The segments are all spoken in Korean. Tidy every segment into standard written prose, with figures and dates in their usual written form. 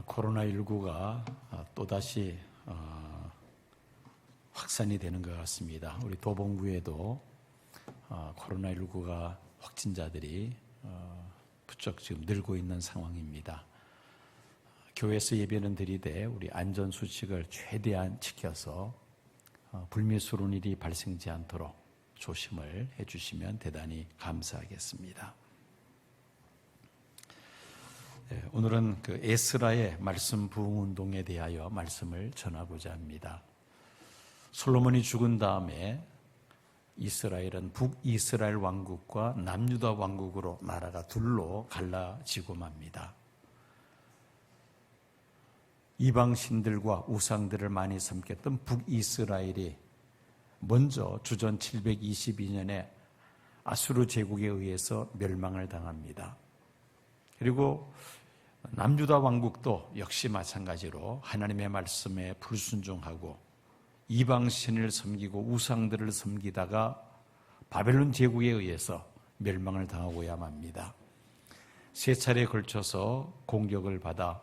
코로나19가 또다시 확산이 되는 것 같습니다. 우리 도봉구에도 코로나19가 확진자들이 부쩍 지금 늘고 있는 상황입니다. 교회에서 예배는 드리되 우리 안전수칙을 최대한 지켜서 불미스러운 일이 발생하지 않도록 조심을 해주시면 대단히 감사하겠습니다. 오늘은 그 에스라의 말씀 부흥 운동에 대하여 말씀을 전하고자 합니다. 솔로몬이 죽은 다음에 이스라엘은 북이스라엘 왕국과 남유다 왕국으로 나라가 둘로 갈라지고 맙니다. 이방신들과 우상들을 많이 섬겼던 북이스라엘이 먼저 주전 722년에 아수르 제국에 의해서 멸망을 당합니다. 그리고 남유다 왕국도 역시 마찬가지로 하나님의 말씀에 불순종하고 이방신을 섬기고 우상들을 섬기다가 바벨론 제국에 의해서 멸망을 당하고야 맙니다. 세 차례에 걸쳐서 공격을 받아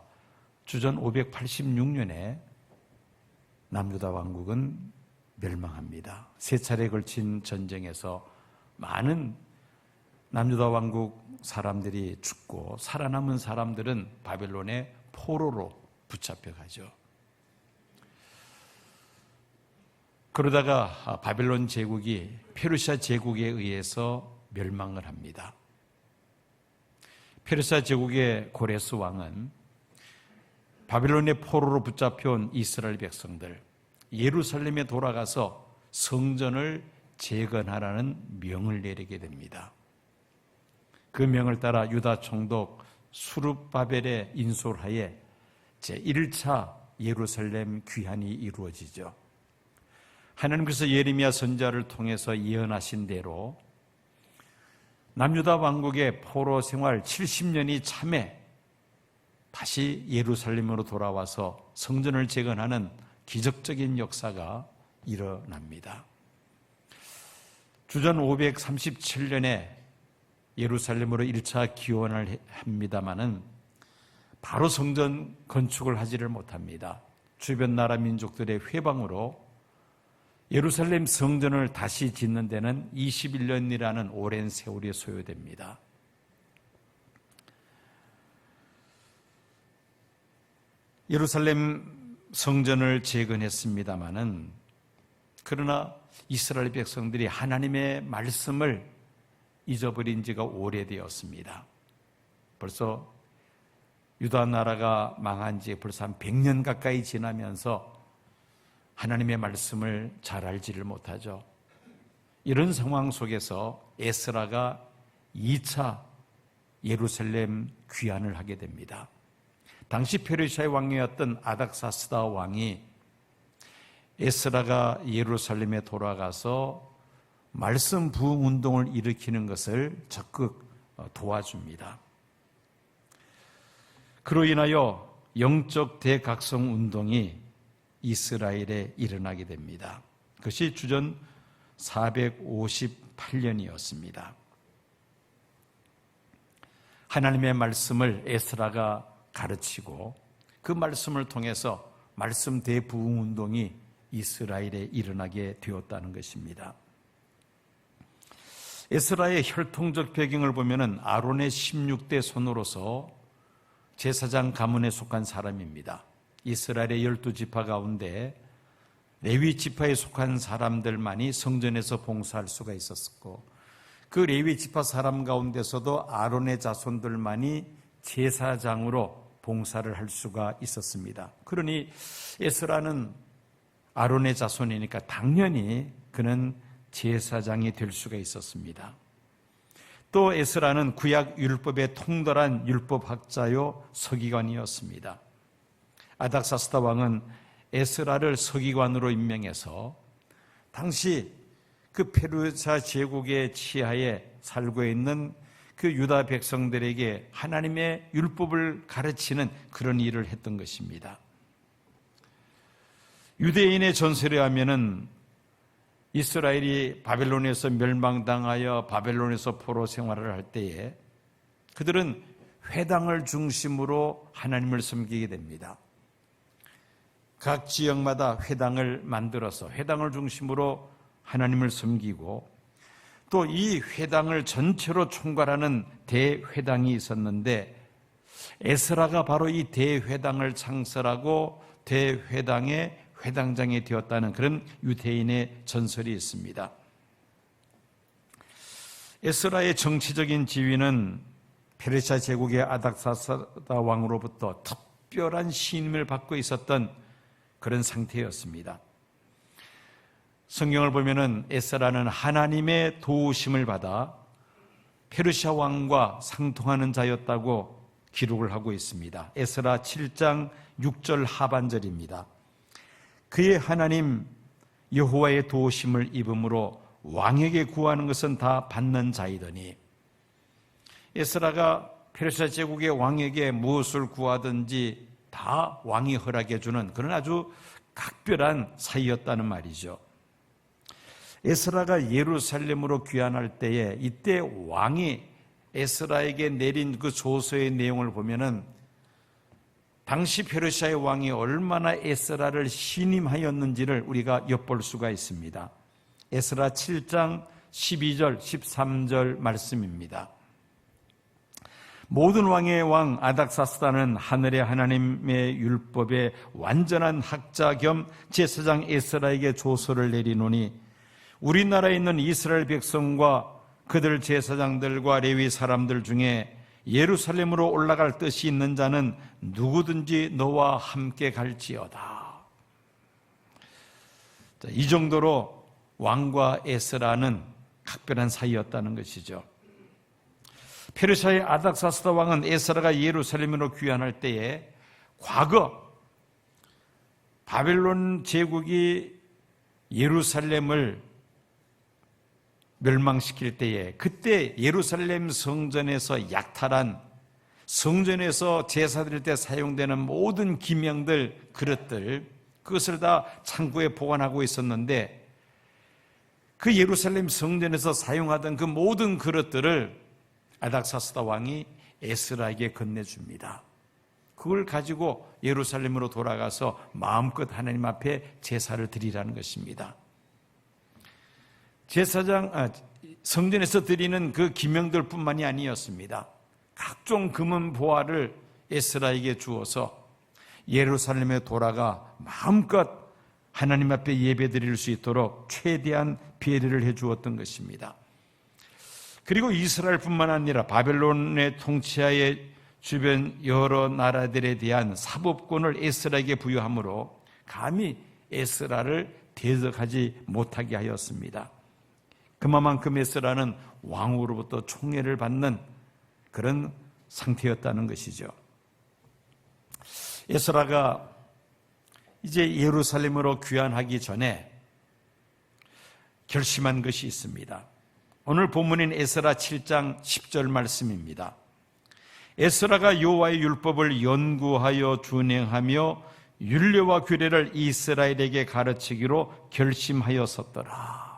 주전 586년에 남유다 왕국은 멸망합니다. 세 차례에 걸친 전쟁에서 많은 남유다 왕국 사람들이 죽고 살아남은 사람들은 바벨론의 포로로 붙잡혀가죠. 그러다가 바벨론 제국이 페르시아 제국에 의해서 멸망을 합니다. 페르시아 제국의 고레스 왕은 바벨론의 포로로 붙잡혀온 이스라엘 백성들 예루살렘에 돌아가서 성전을 재건하라는 명을 내리게 됩니다. 그 명을 따라 유다 총독 수룹바벨의 인솔하에 제1차 예루살렘 귀환이 이루어지죠. 하나님께서 예레미야 선지자를 통해서 예언하신 대로 남유다 왕국의 포로 생활 70년이 참에 다시 예루살렘으로 돌아와서 성전을 재건하는 기적적인 역사가 일어납니다. 주전 537년에 예루살렘으로 1차 기원을 합니다마는 바로 성전 건축을 하지를 못합니다. 주변 나라 민족들의 회방으로 예루살렘 성전을 다시 짓는 데는 21년이라는 오랜 세월이 소요됩니다. 예루살렘 성전을 재건했습니다마는 그러나 이스라엘 백성들이 하나님의 말씀을 잊어버린 지가 오래되었습니다. 벌써 유다 나라가 망한 지 벌써 한 100년 가까이 지나면서 하나님의 말씀을 잘 알지를 못하죠. 이런 상황 속에서 에스라가 2차 예루살렘 귀환을 하게 됩니다. 당시 페르시아의 왕이었던 아닥사스다 왕이 에스라가 예루살렘에 돌아가서 말씀 부흥 운동을 일으키는 것을 적극 도와줍니다. 그로 인하여 영적 대각성 운동이 이스라엘에 일어나게 됩니다. 그것이 주전 458년이었습니다. 하나님의 말씀을 에스라가 가르치고 그 말씀을 통해서 말씀 대부흥 운동이 이스라엘에 일어나게 되었다는 것입니다. 에스라의 혈통적 배경을 보면은 아론의 16대 손으로서 제사장 가문에 속한 사람입니다. 이스라엘의 12지파 가운데 레위 지파에 속한 사람들만이 성전에서 봉사할 수가 있었고 그 레위 지파 사람 가운데서도 아론의 자손들만이 제사장으로 봉사를 할 수가 있었습니다. 그러니 에스라는 아론의 자손이니까 당연히 그는 제사장이 될 수가 있었습니다. 또 에스라는 구약 율법에 통달한 율법학자요 서기관이었습니다. 아닥사스다 왕은 에스라를 서기관으로 임명해서 당시 그 페르시아 제국의 치하에 살고 있는 그 유다 백성들에게 하나님의 율법을 가르치는 그런 일을 했던 것입니다. 유대인의 전설에 하면은 이스라엘이 바벨론에서 멸망당하여 바벨론에서 포로 생활을 할 때에 그들은 회당을 중심으로 하나님을 섬기게 됩니다. 각 지역마다 회당을 만들어서 회당을 중심으로 하나님을 섬기고 또 이 회당을 전체로 총괄하는 대회당이 있었는데 에스라가 바로 이 대회당을 창설하고 대회당의 회당장이 되었다는 그런 유대인의 전설이 있습니다. 에스라의 정치적인 지위는 페르시아 제국의 아닥사스다 왕으로부터 특별한 신임을 받고 있었던 그런 상태였습니다. 성경을 보면은 에스라는 하나님의 도우심을 받아 페르시아 왕과 상통하는 자였다고 기록을 하고 있습니다. 에스라 7장 6절 하반절입니다. 그의 하나님 여호와의 도우심을 입음으로 왕에게 구하는 것은 다 받는 자이더니, 에스라가 페르시아 제국의 왕에게 무엇을 구하든지 다 왕이 허락해 주는 그런 아주 각별한 사이였다는 말이죠. 에스라가 예루살렘으로 귀환할 때에 이때 왕이 에스라에게 내린 그 조서의 내용을 보면은 당시 페르시아의 왕이 얼마나 에스라를 신임하였는지를 우리가 엿볼 수가 있습니다. 에스라 7장 12절 13절 말씀입니다. 모든 왕의 왕 아닥사스다는 하늘의 하나님의 율법의 완전한 학자 겸 제사장 에스라에게 조서를 내리노니 우리나라에 있는 이스라엘 백성과 그들 제사장들과 레위 사람들 중에 예루살렘으로 올라갈 뜻이 있는 자는 누구든지 너와 함께 갈지어다. 이 정도로 왕과 에스라는 각별한 사이였다는 것이죠. 페르시아의 아닥사스다 왕은 에스라가 예루살렘으로 귀환할 때에 과거 바벨론 제국이 예루살렘을 멸망시킬 때에 그때 예루살렘 성전에서 약탈한 성전에서 제사 드릴 때 사용되는 모든 기명들, 그릇들, 그것을 다 창고에 보관하고 있었는데 그 예루살렘 성전에서 사용하던 그 모든 그릇들을 아닥사스다 왕이 에스라에게 건네줍니다. 그걸 가지고 예루살렘으로 돌아가서 마음껏 하나님 앞에 제사를 드리라는 것입니다. 성전에서 드리는 그 기명들뿐만이 아니었습니다. 각종 금은 보화를 에스라에게 주어서 예루살렘에 돌아가 마음껏 하나님 앞에 예배 드릴 수 있도록 최대한 배려를 해 주었던 것입니다. 그리고 이스라엘뿐만 아니라 바벨론의 통치하에 주변 여러 나라들에 대한 사법권을 에스라에게 부여함으로 감히 에스라를 대적하지 못하게 하였습니다. 그만큼 에스라는 왕으로부터 총애를 받는 그런 상태였다는 것이죠. 에스라가 이제 예루살렘으로 귀환하기 전에 결심한 것이 있습니다. 오늘 본문인 에스라 7장 10절 말씀입니다. 에스라가 여호와의 율법을 연구하여 준행하며 율례와 규례를 이스라엘에게 가르치기로 결심하였었더라.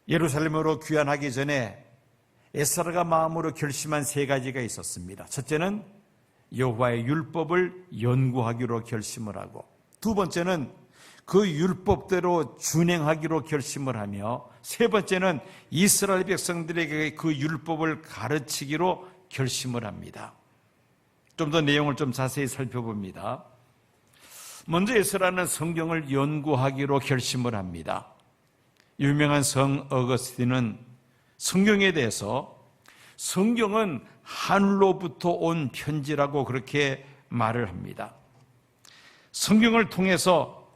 예루살렘으로 귀환하기 전에 에스라가 마음으로 결심한 세 가지가 있었습니다. 첫째는 여호와의 율법을 연구하기로 결심을 하고, 두 번째는 그 율법대로 준행하기로 결심을 하며, 세 번째는 이스라엘 백성들에게 그 율법을 가르치기로 결심을 합니다. 좀 더 내용을 좀 자세히 살펴봅니다. 먼저 에스라는 성경을 연구하기로 결심을 합니다. 유명한 성 어거스틴은 성경에 대해서 성경은 하늘로부터 온 편지라고 그렇게 말을 합니다. 성경을 통해서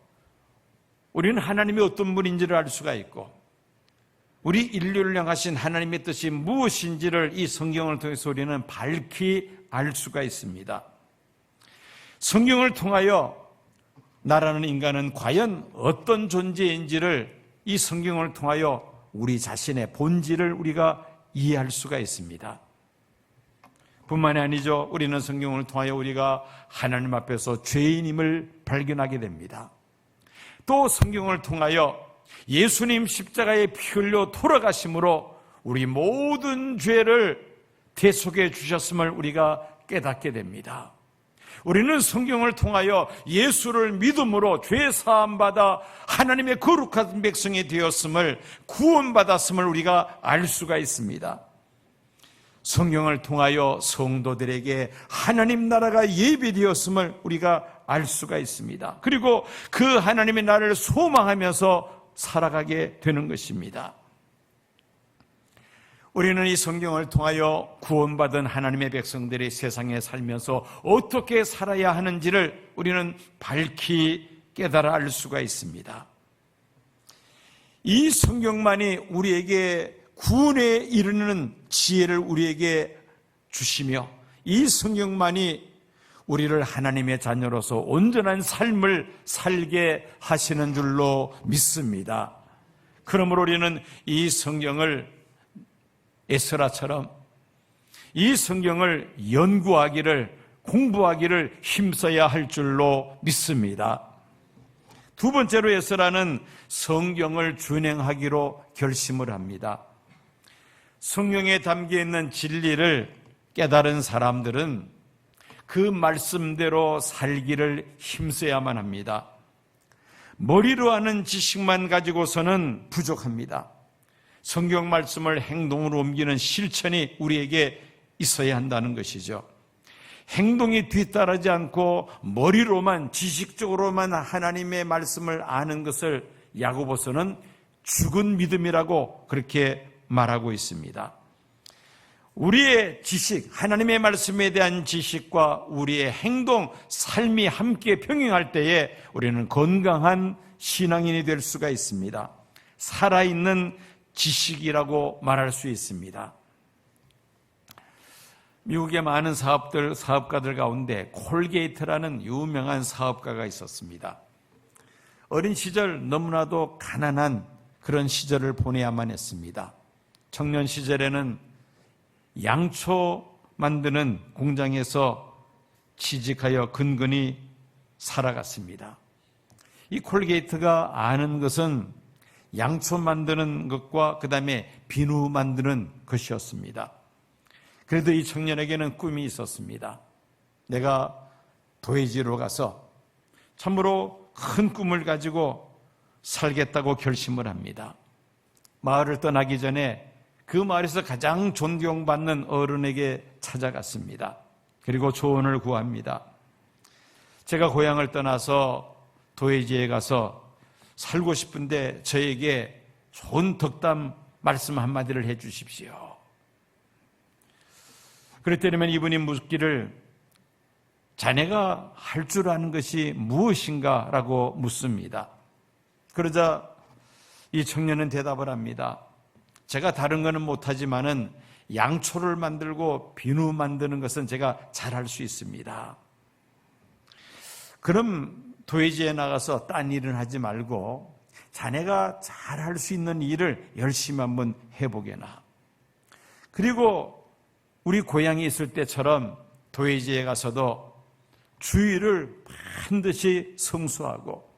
우리는 하나님이 어떤 분인지를 알 수가 있고 우리 인류를 향하신 하나님의 뜻이 무엇인지를 이 성경을 통해서 우리는 밝히 알 수가 있습니다. 성경을 통하여 나라는 인간은 과연 어떤 존재인지를 이 성경을 통하여 우리 자신의 본질을 우리가 이해할 수가 있습니다. 뿐만이 아니죠. 우리는 성경을 통하여 우리가 하나님 앞에서 죄인임을 발견하게 됩니다. 또 성경을 통하여 예수님 십자가에 피 흘려 돌아가심으로 우리 모든 죄를 대속해 주셨음을 우리가 깨닫게 됩니다. 우리는 성경을 통하여 예수를 믿음으로 죄 사함 받아 하나님의 거룩한 백성이 되었음을, 구원받았음을 우리가 알 수가 있습니다. 성경을 통하여 성도들에게 하나님 나라가 예비되었음을 우리가 알 수가 있습니다. 그리고 그 하나님의 나라를 소망하면서 살아가게 되는 것입니다. 우리는 이 성경을 통하여 구원받은 하나님의 백성들이 세상에 살면서 어떻게 살아야 하는지를 우리는 밝히 깨달아 알 수가 있습니다. 이 성경만이 우리에게 구원에 이르는 지혜를 우리에게 주시며, 이 성경만이 우리를 하나님의 자녀로서 온전한 삶을 살게 하시는 줄로 믿습니다. 그러므로 우리는 이 성경을 에스라처럼 이 성경을 연구하기를, 공부하기를 힘써야 할 줄로 믿습니다. 두 번째로 에스라는 성경을 준행하기로 결심을 합니다. 성경에 담겨 있는 진리를 깨달은 사람들은 그 말씀대로 살기를 힘써야만 합니다. 머리로 아는 지식만 가지고서는 부족합니다. 성경 말씀을 행동으로 옮기는 실천이 우리에게 있어야 한다는 것이죠. 행동이 뒤따르지 않고 머리로만, 지식적으로만 하나님의 말씀을 아는 것을 야고보서는 죽은 믿음이라고 그렇게 말하고 있습니다. 우리의 지식, 하나님의 말씀에 대한 지식과 우리의 행동, 삶이 함께 병행할 때에 우리는 건강한 신앙인이 될 수가 있습니다. 살아있는 지식이라고 말할 수 있습니다. 미국의 많은 사업가들 가운데 콜게이트라는 유명한 사업가가 있었습니다. 어린 시절 너무나도 가난한 그런 시절을 보내야만 했습니다. 청년 시절에는 양초 만드는 공장에서 취직하여 근근히 살아갔습니다. 이 콜게이트가 아는 것은 양초 만드는 것과 그 다음에 비누 만드는 것이었습니다. 그래도 이 청년에게는 꿈이 있었습니다. 내가 도회지로 가서 참으로 큰 꿈을 가지고 살겠다고 결심을 합니다. 마을을 떠나기 전에 그 마을에서 가장 존경받는 어른에게 찾아갔습니다. 그리고 조언을 구합니다. 제가 고향을 떠나서 도회지에 가서 살고 싶은데 저에게 좋은 덕담 말씀 한마디를 해 주십시오. 그랬더니 이분이 묻기를 자네가 할 줄 아는 것이 무엇인가? 라고 묻습니다. 그러자 이 청년은 대답을 합니다. 제가 다른 거는 못하지만은 양초를 만들고 비누 만드는 것은 제가 잘할 수 있습니다. 그럼 도회지에 나가서 딴 일은 하지 말고 자네가 잘할 수 있는 일을 열심히 한번 해보게나. 그리고 우리 고향에 있을 때처럼 도회지에 가서도 주일을 반드시 성수하고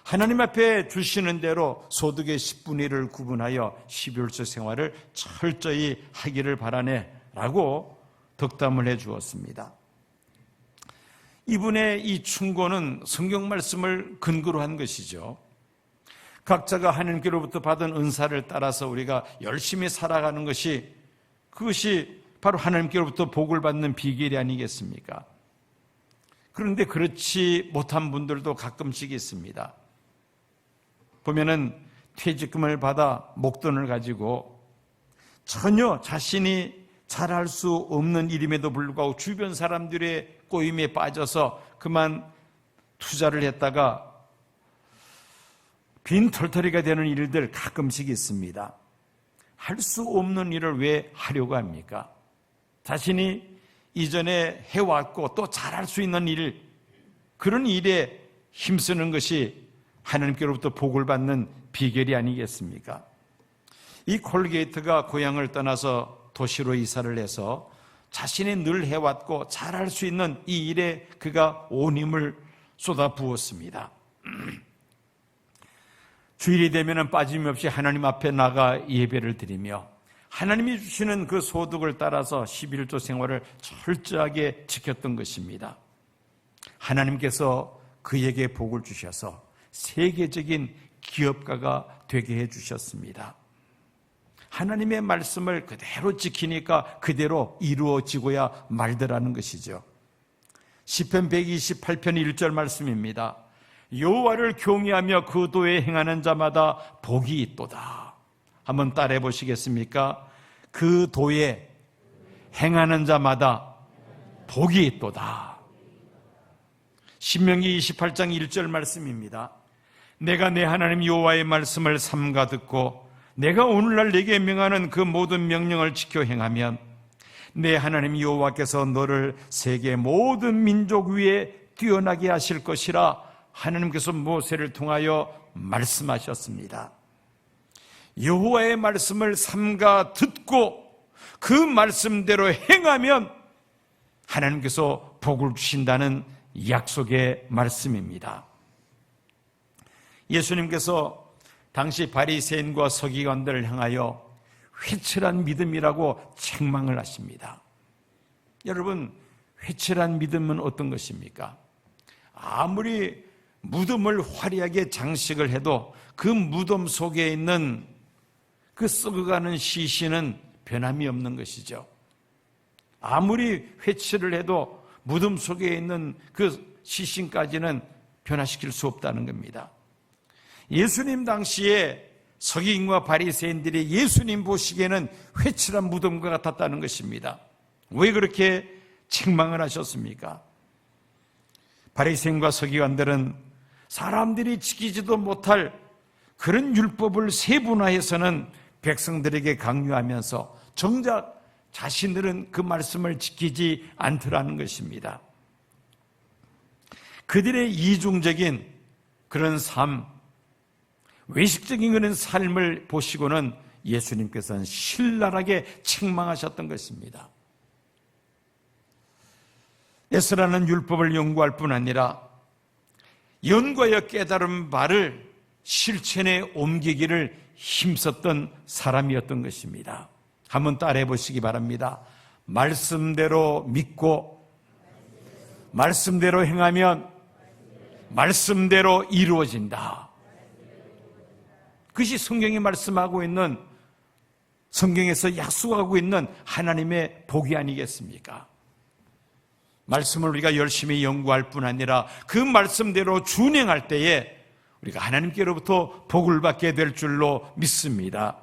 하나님 앞에 주시는 대로 소득의 10분의 1을 구분하여 12월절 생활을 철저히 하기를 바라네 라고 덕담을 해 주었습니다. 이분의 이 충고는 성경 말씀을 근거로 한 것이죠. 각자가 하나님께로부터 받은 은사를 따라서 우리가 열심히 살아가는 것이, 그것이 바로 하나님께로부터 복을 받는 비결이 아니겠습니까? 그런데 그렇지 못한 분들도 가끔씩 있습니다. 보면은 퇴직금을 받아 목돈을 가지고 전혀 자신이 잘할 수 없는 일임에도 불구하고 주변 사람들의 꼬임에 빠져서 그만 투자를 했다가 빈털터리가 되는 일들 가끔씩 있습니다. 할 수 없는 일을 왜 하려고 합니까? 자신이 이전에 해왔고 또 잘할 수 있는 일, 그런 일에 힘쓰는 것이 하나님께로부터 복을 받는 비결이 아니겠습니까? 이 콜게이트가 고향을 떠나서 도시로 이사를 해서 자신이 늘 해왔고 잘할 수 있는 이 일에 그가 온 힘을 쏟아 부었습니다. 주일이 되면 빠짐없이 하나님 앞에 나가 예배를 드리며 하나님이 주시는 그 소득을 따라서 11조 생활을 철저하게 지켰던 것입니다. 하나님께서 그에게 복을 주셔서 세계적인 기업가가 되게 해주셨습니다. 하나님의 말씀을 그대로 지키니까 그대로 이루어지고야 말더라는 것이죠. 시편 128편 1절 말씀입니다. 여호와를 경외하며 그 도에 행하는 자마다 복이 있도다. 한번 따라해 보시겠습니까? 그 도에 행하는 자마다 복이 있도다. 신명기 28장 1절 말씀입니다. 내가 내 하나님 여호와의 말씀을 삼가 듣고 내가 오늘날 내게 명하는 그 모든 명령을 지켜 행하면 내 하나님 여호와께서 너를 세계 모든 민족 위에 뛰어나게 하실 것이라 하나님께서 모세를 통하여 말씀하셨습니다. 여호와의 말씀을 삼가 듣고 그 말씀대로 행하면 하나님께서 복을 주신다는 약속의 말씀입니다. 예수님께서 당시 바리새인과 서기관들을 향하여 회칠한 믿음이라고 책망을 하십니다. 여러분, 회칠한 믿음은 어떤 것입니까? 아무리 무덤을 화려하게 장식을 해도 그 무덤 속에 있는 그 썩어가는 시신은 변함이 없는 것이죠. 아무리 회칠을 해도 무덤 속에 있는 그 시신까지는 변화시킬 수 없다는 겁니다. 예수님 당시에 서기관과 바리새인들이 예수님 보시기에는 회칠한 무덤과 같았다는 것입니다. 왜 그렇게 책망을 하셨습니까? 바리새인과 서기관들은 사람들이 지키지도 못할 그런 율법을 세분화해서는 백성들에게 강요하면서 정작 자신들은 그 말씀을 지키지 않더라는 것입니다. 그들의 이중적인 그런 삶, 외식적인 그런 삶을 보시고는 예수님께서는 신랄하게 책망하셨던 것입니다. 에스라는 율법을 연구할 뿐 아니라 연구하여 깨달은 바를 실천에 옮기기를 힘썼던 사람이었던 것입니다. 한번 따라해 보시기 바랍니다. 말씀대로 믿고 말씀대로 행하면 말씀대로 이루어진다. 그것이 성경이 말씀하고 있는, 성경에서 약속하고 있는 하나님의 복이 아니겠습니까? 말씀을 우리가 열심히 연구할 뿐 아니라 그 말씀대로 준행할 때에 우리가 하나님께로부터 복을 받게 될 줄로 믿습니다.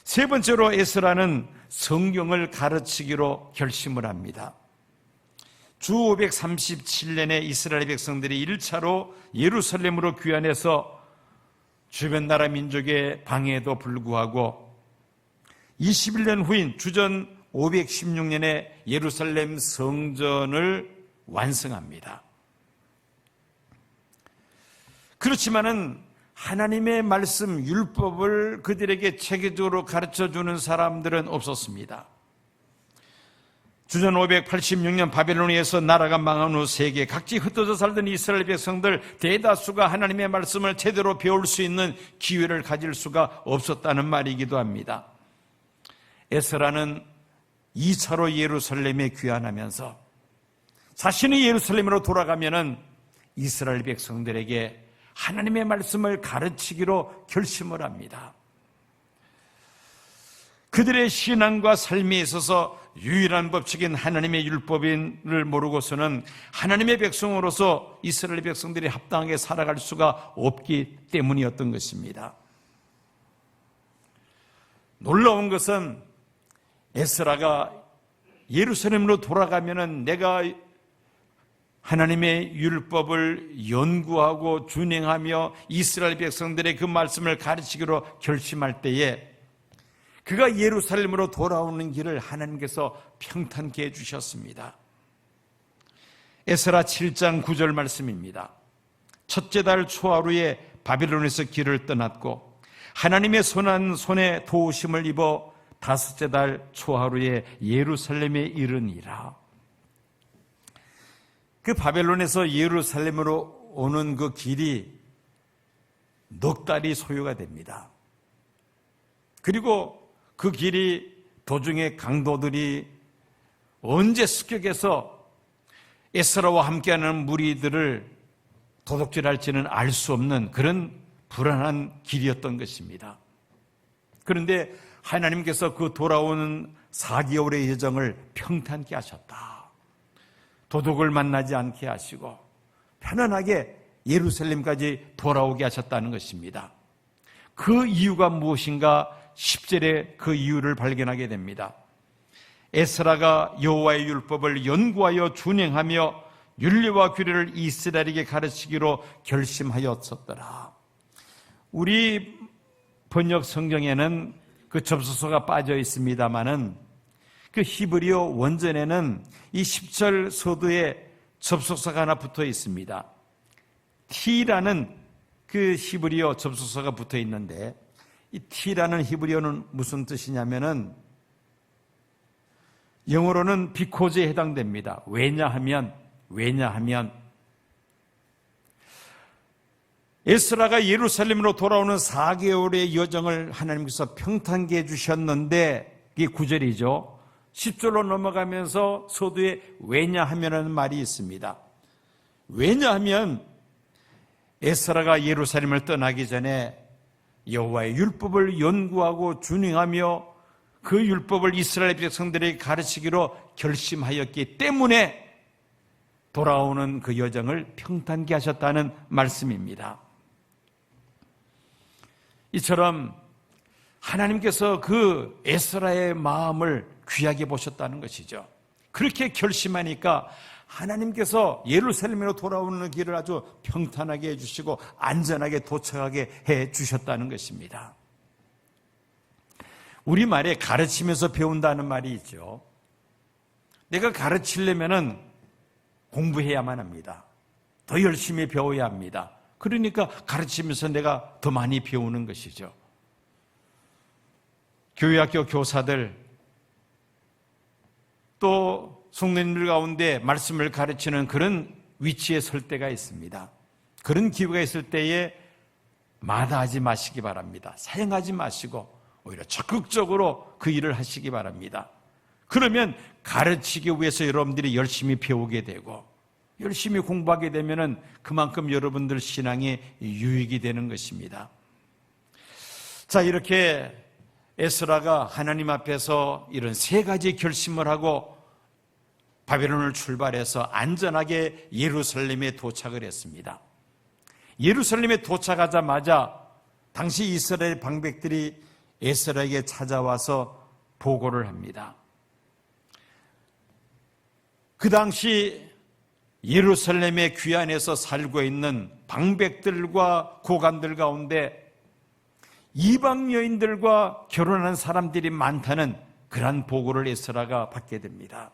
세 번째로 에스라는 성경을 가르치기로 결심을 합니다. 주 537년에 이스라엘 백성들이 1차로 예루살렘으로 귀환해서 주변 나라 민족의 방해에도 불구하고 21년 후인 주전 516년에 예루살렘 성전을 완성합니다. 그렇지만은 하나님의 말씀, 율법을 그들에게 체계적으로 가르쳐주는 사람들은 없었습니다. 주전 586년 바벨론에서 나라가 망한 후 세계 각지 흩어져 살던 이스라엘 백성들 대다수가 하나님의 말씀을 제대로 배울 수 있는 기회를 가질 수가 없었다는 말이기도 합니다. 에스라는 2차로 예루살렘에 귀환하면서 자신이 예루살렘으로 돌아가면은 이스라엘 백성들에게 하나님의 말씀을 가르치기로 결심을 합니다. 그들의 신앙과 삶에 있어서 유일한 법칙인 하나님의 율법을 모르고서는 하나님의 백성으로서 이스라엘 백성들이 합당하게 살아갈 수가 없기 때문이었던 것입니다. 놀라운 것은 에스라가 예루살렘으로 돌아가면은 내가 하나님의 율법을 연구하고 준행하며 이스라엘 백성들의 그 말씀을 가르치기로 결심할 때에 그가 예루살렘으로 돌아오는 길을 하나님께서 평탄케 해주셨습니다. 에스라 7장 9절 말씀입니다. 첫째 달 초하루에 바벨론에서 길을 떠났고 하나님의 손한 손에 도우심을 입어 다섯째 달 초하루에 예루살렘에 이르니라. 그 바벨론에서 예루살렘으로 오는 그 길이 넉 달이 소요가 됩니다. 그리고 그 길이 도중에 강도들이 언제 습격해서 에스라와 함께하는 무리들을 도둑질할지는 알 수 없는 그런 불안한 길이었던 것입니다. 그런데 하나님께서 그 돌아오는 4개월의 여정을 평탄케 하셨다. 도둑을 만나지 않게 하시고 편안하게 예루살렘까지 돌아오게 하셨다는 것입니다. 그 이유가 무엇인가 10절에 그 이유를 발견하게 됩니다. 에스라가 여호와의 율법을 연구하여 준행하며 윤리와 규례를 이스라엘에게 가르치기로 결심하였었더라. 우리 번역 성경에는 그 접수소가 빠져 있습니다마는 그 히브리어 원전에는 이 10절 서두에 접속사가 하나 붙어 있습니다. T라는 그 히브리어 접속사가 붙어 있는데 이 T라는 히브리어는 무슨 뜻이냐면은 영어로는 비코즈에 해당됩니다. 왜냐하면 에스라가 예루살렘으로 돌아오는 4개월의 여정을 하나님께서 평탄케 해주셨는데 이게 9절이죠. 10절로 넘어가면서 서두에 왜냐하면이라는 말이 있습니다. 왜냐하면 에스라가 예루살렘을 떠나기 전에 여호와의 율법을 연구하고 준행하며 그 율법을 이스라엘 백성들에게 가르치기로 결심하였기 때문에 돌아오는 그 여정을 평탄케 하셨다는 말씀입니다. 이처럼 하나님께서 그 에스라의 마음을 귀하게 보셨다는 것이죠. 그렇게 결심하니까 하나님께서 예루살렘으로 돌아오는 길을 아주 평탄하게 해주시고 안전하게 도착하게 해주셨다는 것입니다. 우리말에 가르치면서 배운다는 말이 있죠. 내가 가르치려면은 공부해야만 합니다. 더 열심히 배워야 합니다. 그러니까 가르치면서 내가 더 많이 배우는 것이죠. 교회학교 교사들 또 성도님들 가운데 말씀을 가르치는 그런 위치에 설 때가 있습니다. 그런 기회가 있을 때에 마다하지 마시기 바랍니다. 사양하지 마시고 오히려 적극적으로 그 일을 하시기 바랍니다. 그러면 가르치기 위해서 여러분들이 열심히 배우게 되고 열심히 공부하게 되면 그만큼 여러분들 신앙에 유익이 되는 것입니다. 자, 이렇게 에스라가 하나님 앞에서 이런 세 가지 결심을 하고 바벨론을 출발해서 안전하게 예루살렘에 도착을 했습니다. 예루살렘에 도착하자마자 당시 이스라엘 방백들이 에스라에게 찾아와서 보고를 합니다. 그 당시 예루살렘의 귀환에서 살고 있는 방백들과 고관들 가운데 이방 여인들과 결혼한 사람들이 많다는 그러한 보고를 에스라가 받게 됩니다.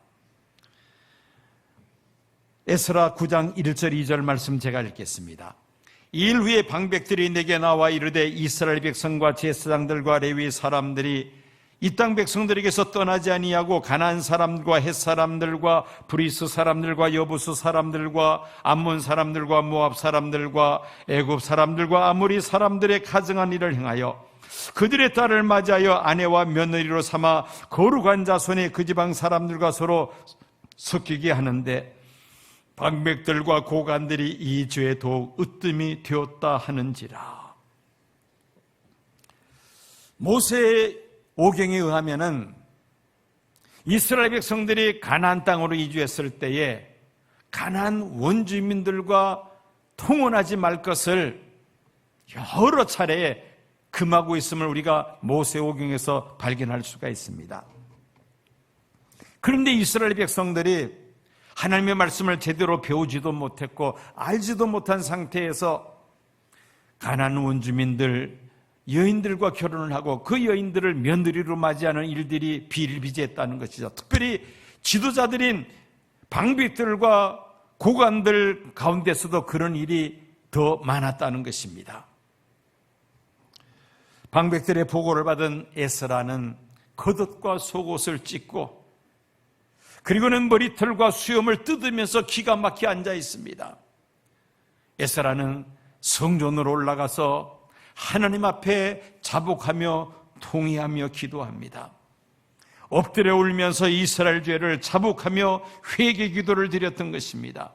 에스라 9장 1절 2절 말씀 제가 읽겠습니다. 이 일 후에 방백들이 내게 나와 이르되 이스라엘 백성과 제사장들과 레위 사람들이 이 땅 백성들에게서 떠나지 아니하고 가나안 사람들과 헷 사람들과 브리스 사람들과 여부스 사람들과 암몬 사람들과 모압 사람들과 애굽 사람들과 아모리 사람들의 가증한 일을 행하여 그들의 딸을 맞이하여 아내와 며느리로 삼아 거룩한 자손의 그 지방 사람들과 서로 섞이게 하는데 방백들과 고관들이 이 죄에 더욱 으뜸이 되었다 하는지라. 모세의 오경에 의하면은 이스라엘 백성들이 가나안 땅으로 이주했을 때에 가나안 원주민들과 통혼하지 말 것을 여러 차례 금하고 있음을 우리가 모세 오경에서 발견할 수가 있습니다. 그런데 이스라엘 백성들이 하나님의 말씀을 제대로 배우지도 못했고 알지도 못한 상태에서 가나안 원주민들 여인들과 결혼을 하고 그 여인들을 며느리로 맞이하는 일들이 비일비재했다는 것이죠. 특별히 지도자들인 방백들과 고관들 가운데서도 그런 일이 더 많았다는 것입니다. 방백들의 보고를 받은 에스라는 겉옷과 속옷을 찢고 그리고는 머리털과 수염을 뜯으면서 기가 막히게 앉아 있습니다. 에스라는 성전으로 올라가서 하나님 앞에 자복하며 통회하며 기도합니다. 엎드려 울면서 이스라엘 죄를 자복하며 회개 기도를 드렸던 것입니다.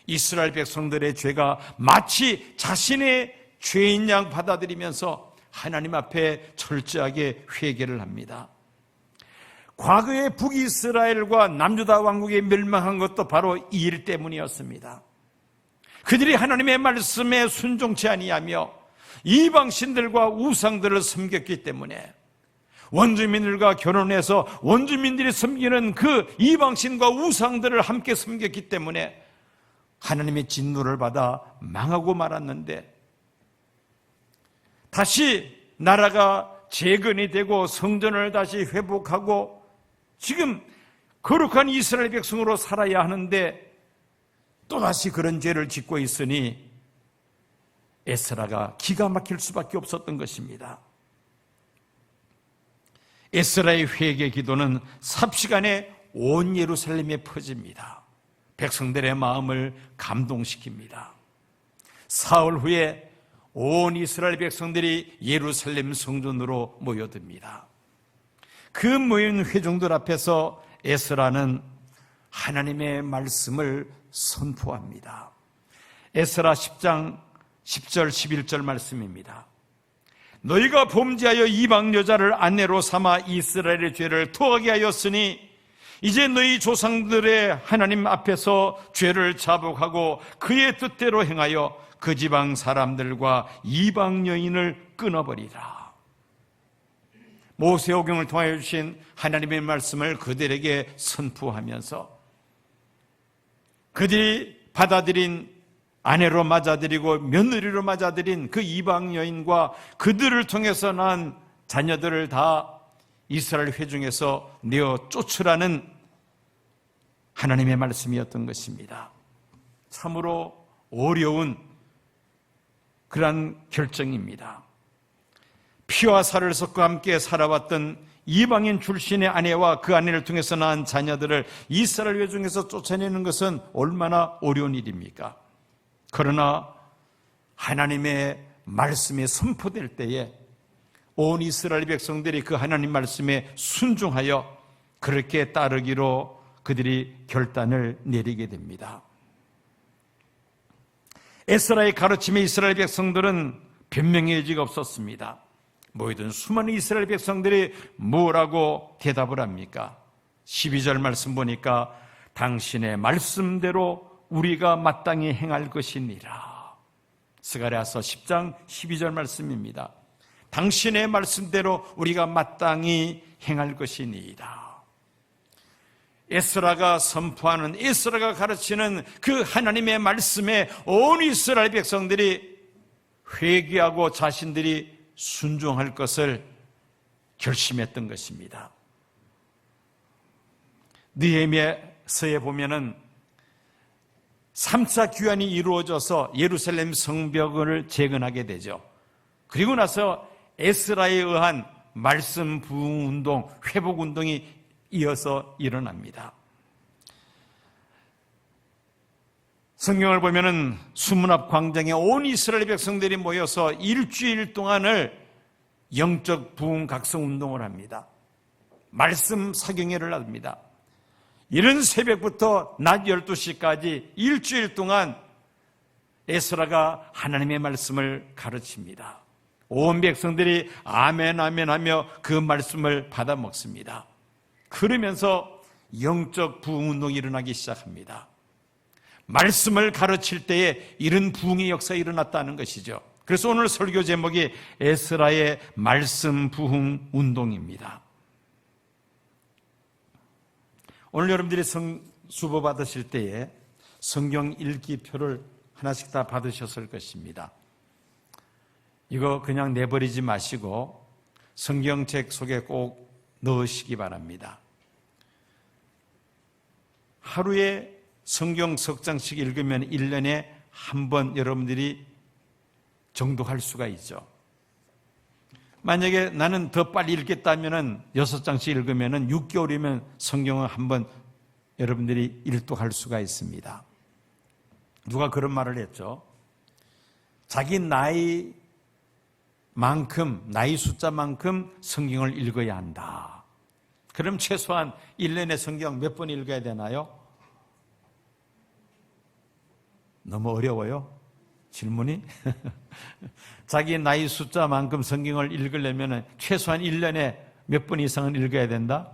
이스라엘 백성들의 죄가 마치 자신의 죄인 양 받아들이면서 하나님 앞에 철저하게 회개를 합니다. 과거의 북이스라엘과 남유다 왕국이 멸망한 것도 바로 이 일 때문이었습니다. 그들이 하나님의 말씀에 순종치 아니하며 이방신들과 우상들을 섬겼기 때문에 원주민들과 결혼해서 원주민들이 섬기는 그 이방신과 우상들을 함께 섬겼기 때문에 하나님의 진노를 받아 망하고 말았는데, 다시 나라가 재건이 되고 성전을 다시 회복하고 지금 거룩한 이스라엘 백성으로 살아야 하는데 또다시 그런 죄를 짓고 있으니 에스라가 기가 막힐 수밖에 없었던 것입니다. 에스라의 회개 기도는 삽시간에 온 예루살렘에 퍼집니다. 백성들의 마음을 감동시킵니다. 사흘 후에 온 이스라엘 백성들이 예루살렘 성전으로 모여듭니다. 그 모인 회중들 앞에서 에스라는 하나님의 말씀을 선포합니다. 에스라 10장 10절 11절 말씀입니다. 너희가 범죄하여 이방 여자를 아내로 삼아 이스라엘의 죄를 토하게 하였으니 이제 너희 조상들의 하나님 앞에서 죄를 자복하고 그의 뜻대로 행하여 그 지방 사람들과 이방 여인을 끊어버리라. 모세오경을 통하여 주신 하나님의 말씀을 그들에게 선포하면서 그들이 받아들인 아내로 맞아들이고 며느리로 맞아들인 그 이방 여인과 그들을 통해서 난 자녀들을 다 이스라엘 회중에서 내어 쫓으라는 하나님의 말씀이었던 것입니다. 참으로 어려운 그러한 결정입니다. 피와 살을 섞어 함께 살아왔던 이방인 출신의 아내와 그 아내를 통해서 낳은 자녀들을 이스라엘 회중에서 쫓아내는 것은 얼마나 어려운 일입니까? 그러나 하나님의 말씀이 선포될 때에 온 이스라엘 백성들이 그 하나님 말씀에 순종하여 그렇게 따르기로 그들이 결단을 내리게 됩니다. 에스라의 가르침에 이스라엘 백성들은 변명의 여지가 없었습니다. 모이던 수많은 이스라엘 백성들이 뭐라고 대답을 합니까? 12절 말씀 보니까 당신의 말씀대로 우리가 마땅히 행할 것이니라. 스가랴서 10장 12절 말씀입니다. 당신의 말씀대로 우리가 마땅히 행할 것이니이다. 에스라가 선포하는, 에스라가 가르치는 그 하나님의 말씀에 온 이스라엘 백성들이 회개하고 자신들이 순종할 것을 결심했던 것입니다. 느헤미야서에 보면은 3차 귀환이 이루어져서 예루살렘 성벽을 재건하게 되죠. 그리고 나서 에스라에 의한 말씀 부흥 운동, 회복 운동이 이어서 일어납니다. 성경을 보면은 수문 앞 광장에 온 이스라엘 백성들이 모여서 일주일 동안을 영적 부흥 각성 운동을 합니다. 말씀 사경회를 합니다. 이른 새벽부터 낮 12시까지 일주일 동안 에스라가 하나님의 말씀을 가르칩니다. 온 백성들이 아멘 아멘 하며 그 말씀을 받아 먹습니다. 그러면서 영적 부흥 운동이 일어나기 시작합니다. 말씀을 가르칠 때에 이런 부흥의 역사가 일어났다는 것이죠. 그래서 오늘 설교 제목이 에스라의 말씀 부흥 운동입니다. 오늘 여러분들이 수보 받으실 때에 성경 읽기표를 하나씩 다 받으셨을 것입니다. 이거 그냥 내버리지 마시고 성경책 속에 꼭 넣으시기 바랍니다. 하루에 성경 석 장씩 읽으면 1년에 한 번 여러분들이 정독할 수가 있죠. 만약에 나는 더 빨리 읽겠다면은 6장씩 읽으면은 6개월이면 성경을 한번 여러분들이 일독할 수가 있습니다. 누가 그런 말을 했죠? 자기 나이만큼, 나이 숫자만큼 성경을 읽어야 한다. 그럼 최소한 1년에 성경 몇 번 읽어야 되나요? 너무 어려워요? 질문이? 자기 나이 숫자만큼 성경을 읽으려면 최소한 1년에 몇 번 이상은 읽어야 된다?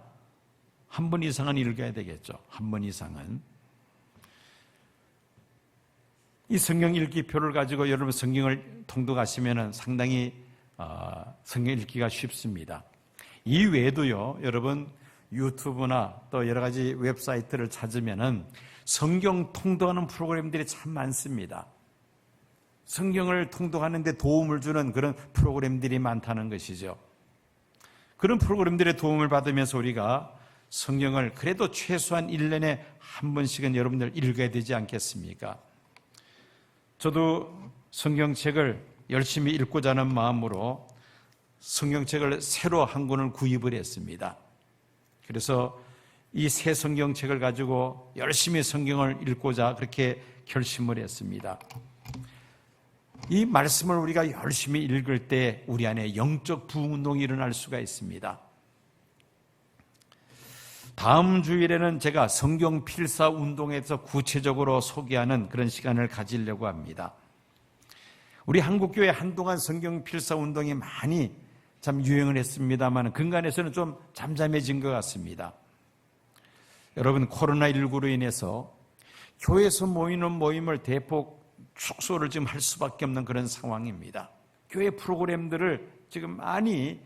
한 번 이상은 읽어야 되겠죠. 한 번 이상은. 이 성경 읽기표를 가지고 여러분 성경을 통독하시면 상당히 성경 읽기가 쉽습니다. 이 외에도요, 여러분 유튜브나 또 여러 가지 웹사이트를 찾으면은 성경 통독하는 프로그램들이 참 많습니다. 성경을 통독하는 데 도움을 주는 그런 프로그램들이 많다는 것이죠. 그런 프로그램들의 도움을 받으면서 우리가 성경을 그래도 최소한 1년에 한 번씩은 여러분들 읽어야 되지 않겠습니까? 저도 성경책을 열심히 읽고자 하는 마음으로 성경책을 새로 한 권을 구입을 했습니다. 그래서 이 새 성경책을 가지고 열심히 성경을 읽고자 그렇게 결심을 했습니다. 이 말씀을 우리가 열심히 읽을 때 우리 안에 영적 부흥운동이 일어날 수가 있습니다. 다음 주일에는 제가 성경 필사 운동에서 구체적으로 소개하는 그런 시간을 가지려고 합니다. 우리 한국교회 한동안 성경 필사 운동이 많이 참 유행을 했습니다만 근간에서는 좀 잠잠해진 것 같습니다. 여러분, 코로나19로 인해서 교회에서 모이는 모임을 대폭 축소를 지금 할 수밖에 없는 그런 상황입니다. 교회 프로그램들을 지금 많이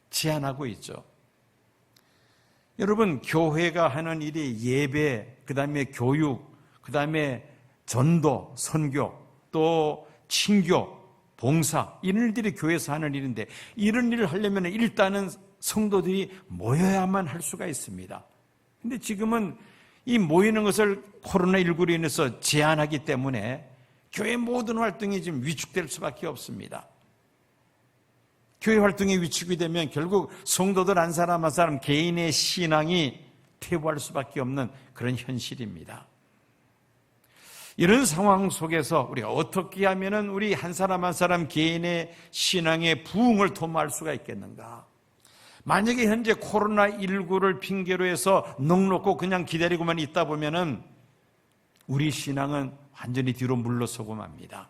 제한하고 있죠. 여러분, 교회가 하는 일이 예배, 그 다음에 교육, 그 다음에 전도, 선교, 또 친교, 봉사, 이런 일들이 교회에서 하는 일인데 이런 일을 하려면 일단은 성도들이 모여야만 할 수가 있습니다. 근데 지금은 이 모이는 것을 코로나19로 인해서 제한하기 때문에 교회 모든 활동이 지금 위축될 수밖에 없습니다. 교회 활동이 위축이 되면 결국 성도들 한 사람 한 사람 개인의 신앙이 퇴보할 수밖에 없는 그런 현실입니다. 이런 상황 속에서 우리가 어떻게 하면은 우리 한 사람 한 사람 개인의 신앙의 부흥을 도모할 수가 있겠는가? 만약에 현재 코로나19를 핑계로 해서 넋놓고 그냥 기다리고만 있다 보면은 우리 신앙은 완전히 뒤로 물러서고 맙니다.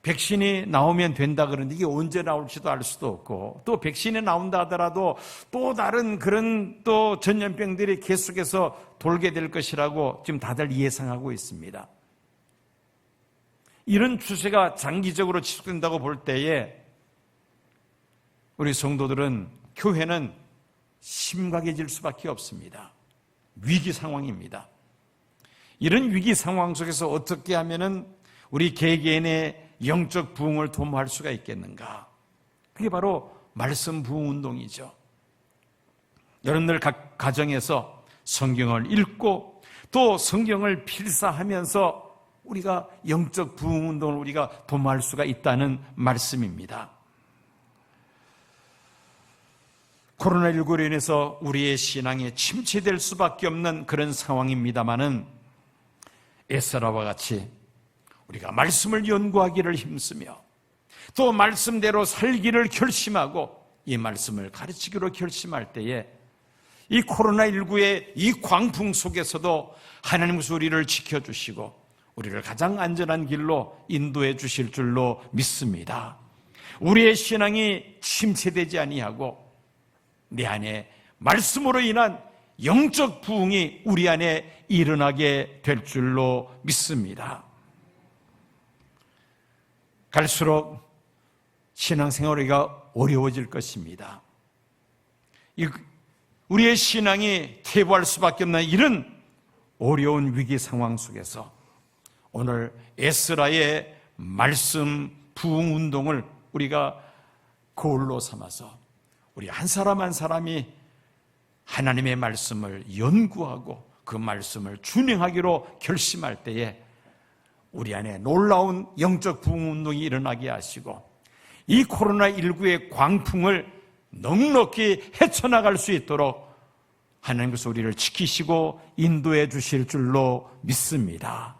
백신이 나오면 된다 그러는데 이게 언제 나올지도 알 수도 없고 또 백신이 나온다 하더라도 또 다른 그런 또 전염병들이 계속해서 돌게 될 것이라고 지금 다들 예상하고 있습니다. 이런 추세가 장기적으로 지속된다고 볼 때에 우리 성도들은 교회는 심각해질 수밖에 없습니다. 위기 상황입니다. 이런 위기 상황 속에서 어떻게 하면은 우리 개개인의 영적 부흥을 도모할 수가 있겠는가? 그게 바로 말씀 부흥 운동이죠. 여러분들 각 가정에서 성경을 읽고 또 성경을 필사하면서 우리가 영적 부흥 운동을 우리가 도모할 수가 있다는 말씀입니다. 코로나19로 인해서 우리의 신앙이 침체될 수밖에 없는 그런 상황입니다마는 에스라와 같이 우리가 말씀을 연구하기를 힘쓰며 또 말씀대로 살기를 결심하고 이 말씀을 가르치기로 결심할 때에 이 코로나19의 이 광풍 속에서도 하나님께서 우리를 지켜주시고 우리를 가장 안전한 길로 인도해 주실 줄로 믿습니다. 우리의 신앙이 침체되지 아니하고 내 안에 말씀으로 인한 영적 부흥이 우리 안에 일어나게 될 줄로 믿습니다. 갈수록 신앙생활이가 어려워질 것입니다. 우리의 신앙이 퇴보할 수밖에 없는 이런 어려운 위기 상황 속에서 오늘 에스라의 말씀 부흥 운동을 우리가 거울로 삼아서 우리 한 사람 한 사람이 하나님의 말씀을 연구하고 그 말씀을 준행하기로 결심할 때에 우리 안에 놀라운 영적 부흥 운동이 일어나게 하시고 이 코로나19의 광풍을 넉넉히 헤쳐나갈 수 있도록 하나님께서 우리를 지키시고 인도해 주실 줄로 믿습니다.